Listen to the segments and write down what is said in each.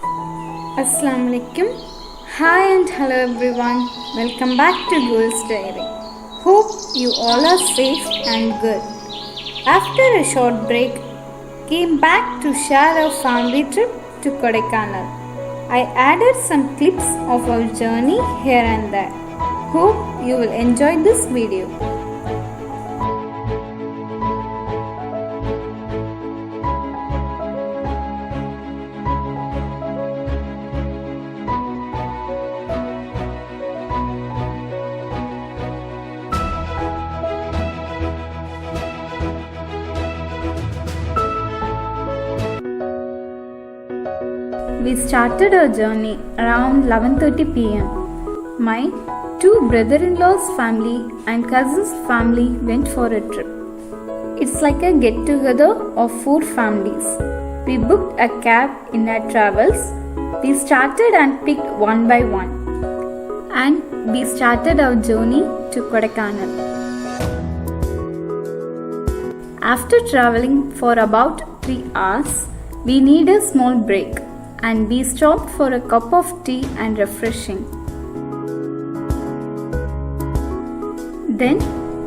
Assalamu alaikum. Hi and hello everyone. Welcome back to Girls Diary. Hope you all are safe and good. After a short break, came back to share our family trip to Kodaikanal. I added some clips of our journey here and there. Hope you will enjoy this video. We started our journey around 11:30 p.m. My two brother-in-law's family and cousins' family went for a trip. It's like a get-together of 4 families. We booked a cab in our travels. We started and picked one by one. And we started our journey to Kodaikanal. After traveling for about 3 hours, we need a small break. And we stopped for a cup of tea and refreshing. Then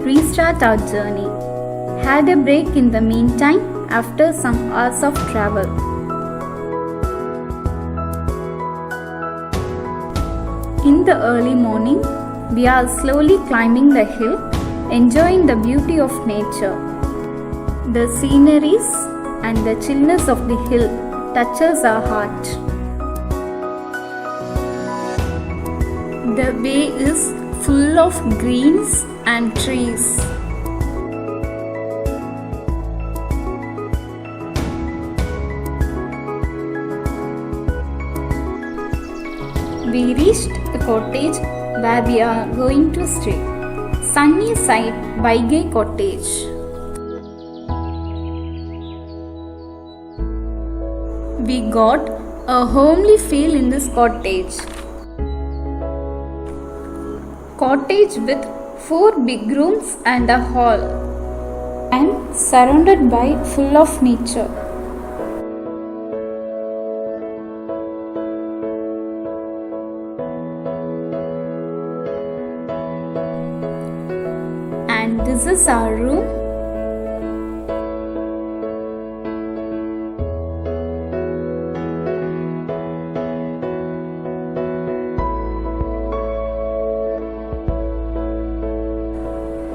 restart our journey. Had a break in the meantime after some hours of travel. In the early morning, we are slowly climbing the hill, enjoying the beauty of nature. The sceneries and the chillness of the hill touches our heart. The way is full of greens and trees. We reached the cottage where we are going to stay. Sunny Side Vaigai Cottage. We got a homely feel in this cottage. Cottage with 4 big rooms and a hall, and surrounded by full of nature. And this is our room.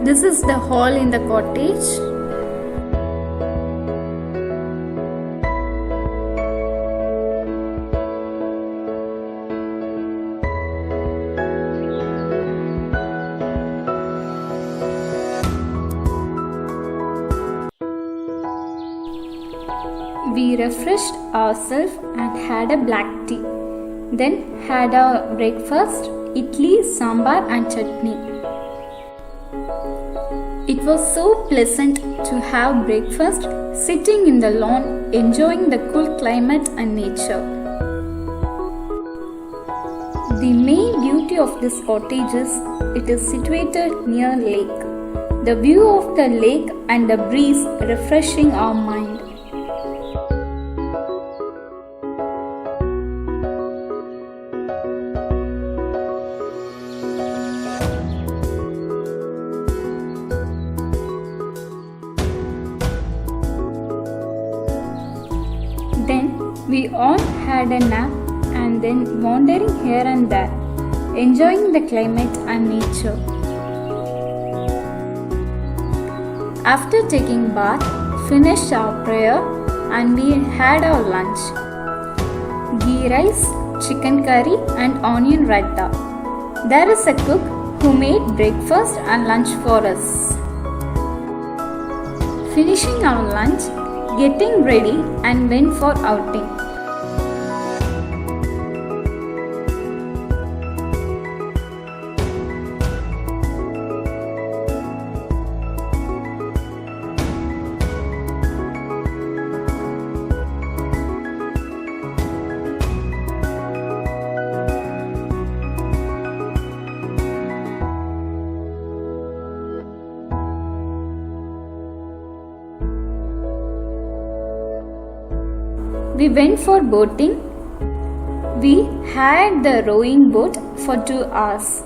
This is the hall in the cottage. We refreshed ourselves and had a black tea. Then had our breakfast, idli, sambar and chutney. It was so pleasant to have breakfast sitting in the lawn, enjoying the cool climate and nature. The main beauty of this cottage is it is situated near lake. The view of the lake and the breeze refreshing our mind. Then we all had a nap and then wandering here and there, enjoying the climate and nature. After taking bath, finished our prayer and we had our lunch. Ghee rice, chicken curry and onion raita. There is a cook who made breakfast and lunch for us. Finishing our lunch, getting ready and went for outing. We went for boating We had the rowing boat for 2 hours.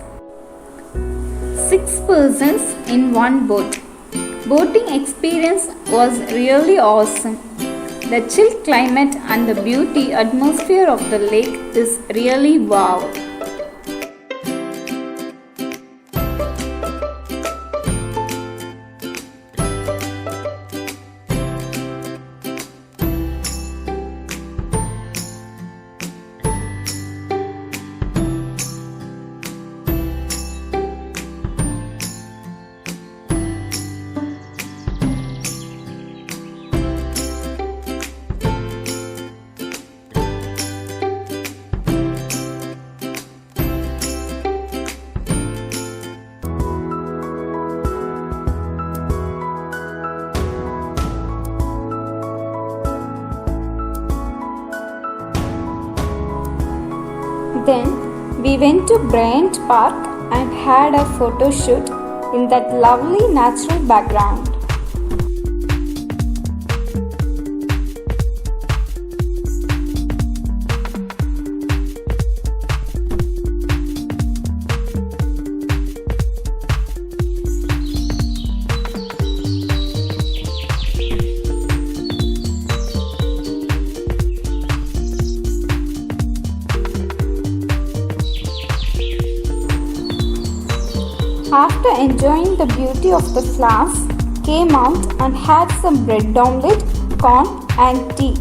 6 persons in one boat. Boating experience was really awesome. The chill climate and the beauty atmosphere of the lake is really wow. Then we went to Bryant Park and had a photo shoot in that lovely natural background. After enjoying the beauty of the flowers, came out and had some bread omelette, corn and tea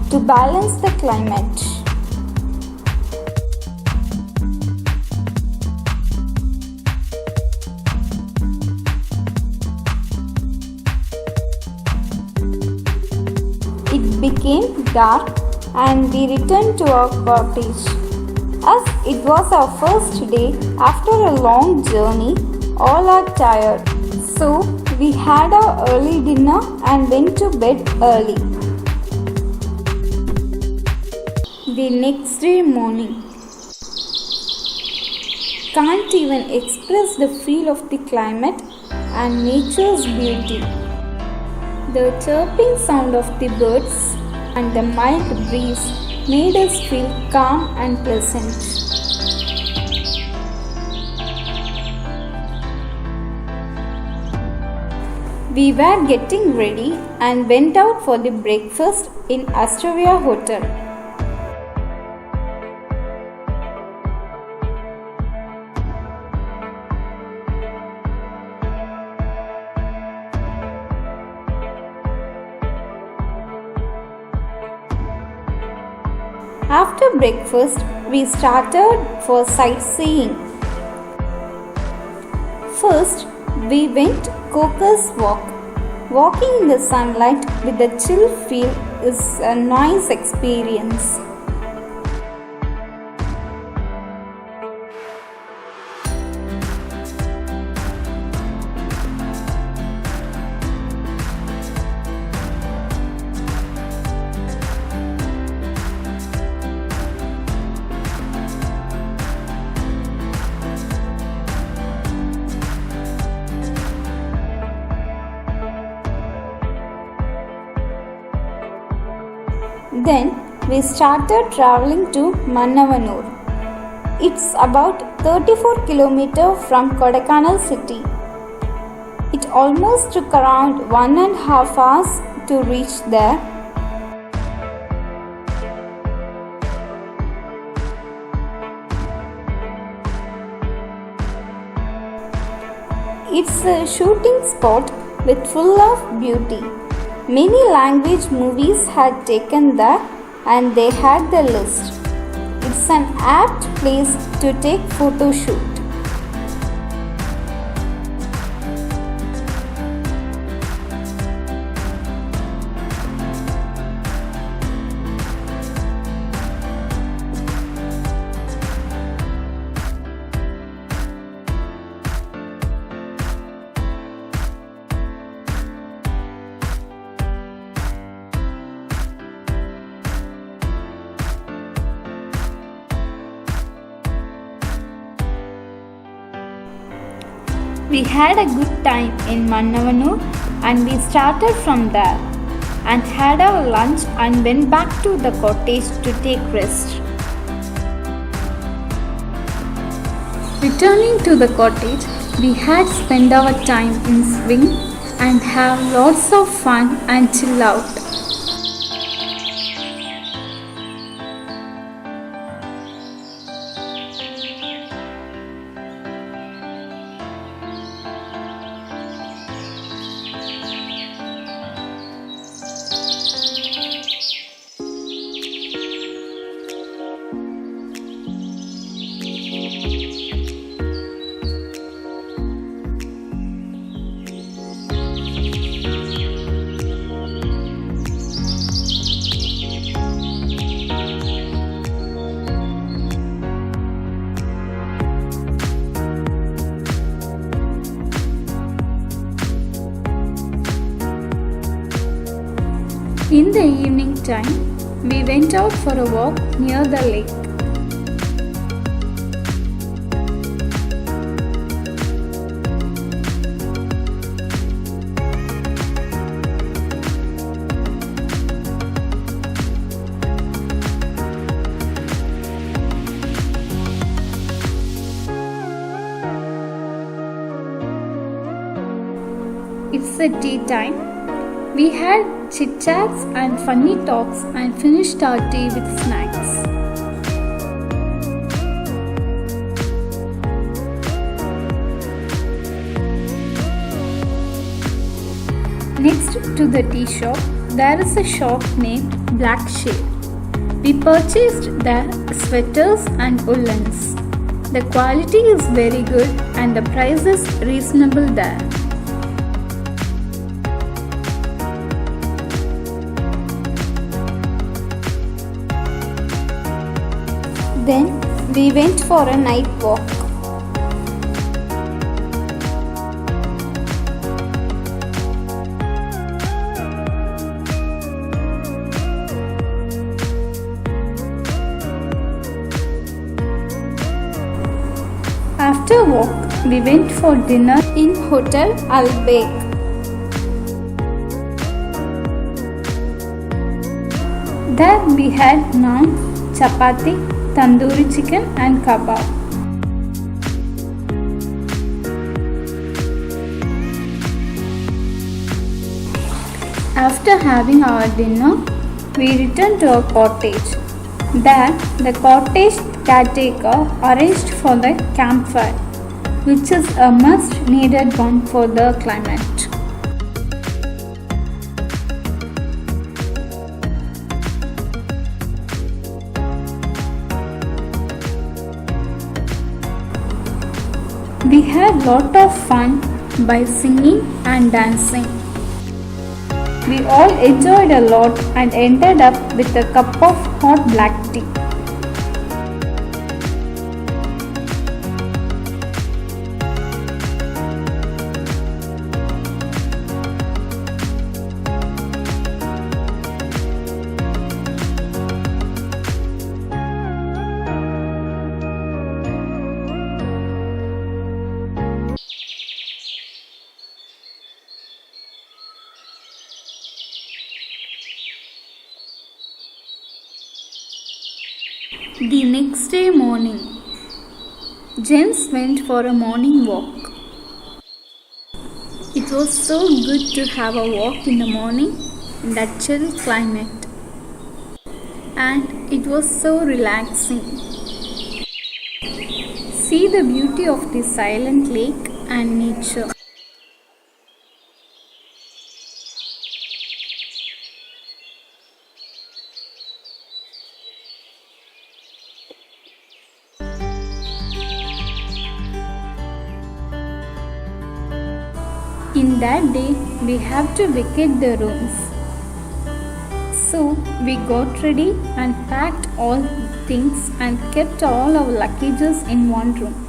to balance the climate. It became dark and we returned to our cottage. As it was our first day after a long journey, all are tired, so we had our early dinner and went to bed early. The next day morning, can't even express the feel of the climate and nature's beauty. The chirping sound of the birds and the mild breeze made us feel calm and pleasant. We were getting ready and went out for the breakfast in Astoria Hotel. After breakfast, we started for sightseeing. First, we went Coker's Walk. Walking in the sunlight with a chill feel is a nice experience. Then we started traveling to Mannavanur. It's about 34 km from Kodaikanal city. It almost took around 1.5 hours to reach there. It's a shooting spot with full of beauty. Many language movies had taken there and they had the list. It's an apt place to take photo shoot. We had a good time in Mannavanur and we started from there and had our lunch and went back to the cottage to take rest. Returning to the cottage, we had spent our time in swing and have lots of fun and chill out. In the evening time, we went out for a walk near the lake. It's a tea time. We had chit chats and funny talks and finished our tea with snacks. Next to the tea shop, there is a shop named Black Shade. We purchased there sweaters and woolens. The quality is very good and the price is reasonable there. Then we went for a night walk. After walk, we went for dinner in Hotel Al-Baik. There we had naan, chapati, tandoori chicken and kebab. After having our dinner, we returned to our cottage. There, the cottage caretaker arranged for the campfire, which is a must needed one for the climate. We had lot of fun by singing and dancing. We all enjoyed a lot and ended up with a cup of hot black tea. The next day morning, James went for a morning walk. It was so good to have a walk in the morning in that chill climate, and it was so relaxing. See the beauty of the silent lake and nature. In that day, we have to vacate the rooms. So, we got ready and packed all things and kept all our luggages in one room.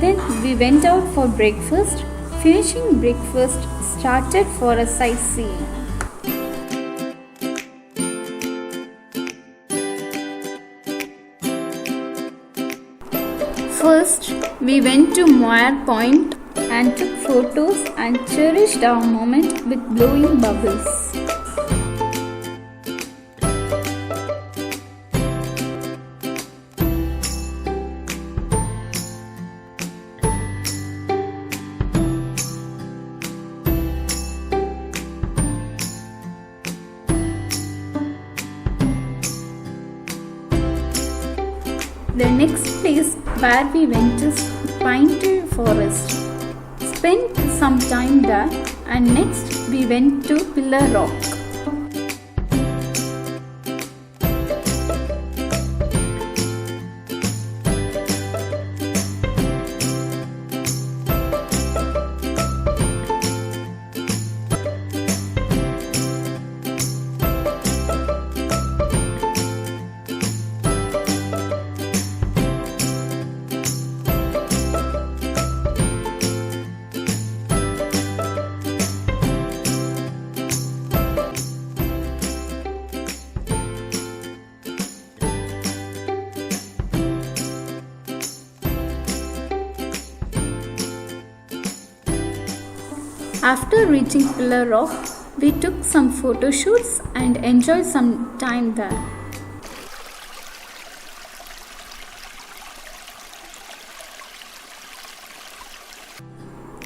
Then we went out for breakfast. Finishing breakfast, started for a sightseeing. First, we went to Moir Point and took photos and cherished our moment with blowing bubbles. The next place where we went is Pine Tree Forest. Spent some time there and next we went to Pillar Rock. After reaching Pillar Rock, we took some photo shoots and enjoyed some time there.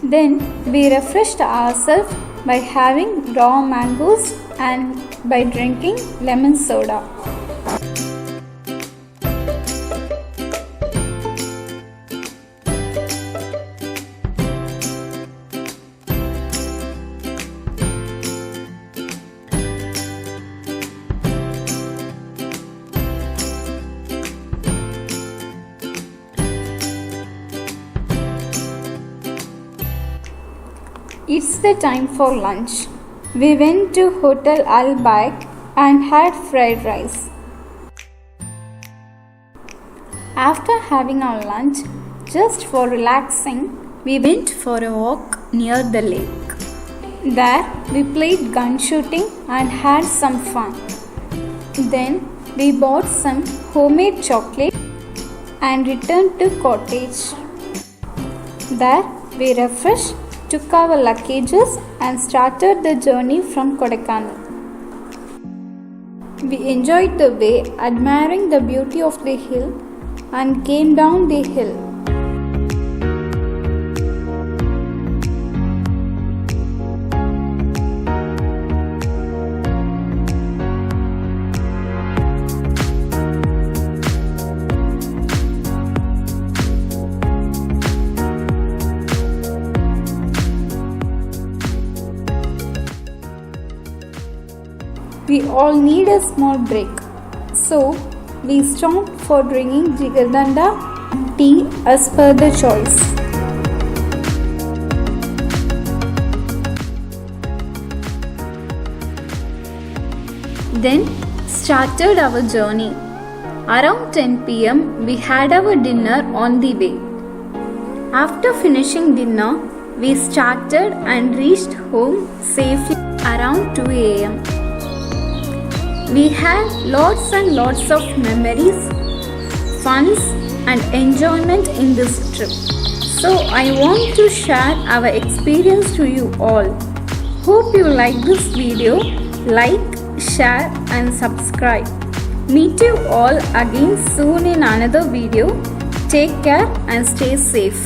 Then we refreshed ourselves by having raw mangoes and by drinking lemon soda. It's the time for lunch. We went to Hotel Al Baik and had fried rice. After having our lunch, just for relaxing, we went for a walk near the lake. There we played gun shooting and had some fun. Then we bought some homemade chocolate and returned to cottage. There we refreshed, took our luggages and started the journey from Kodaikanal. We enjoyed the way, admiring the beauty of the hill, and came down the hill. We all need a small break, so we stopped for drinking Jigardanda tea as per the choice. Then started our journey. Around 10 p.m. we had our dinner on the way. After finishing dinner, we started and reached home safely around 2 a.m. We had lots and lots of memories, funs and enjoyment in this trip. So I want to share our experience to you all. Hope you like this video. Like, share and subscribe. Meet you all again soon in another video. Take care and stay safe.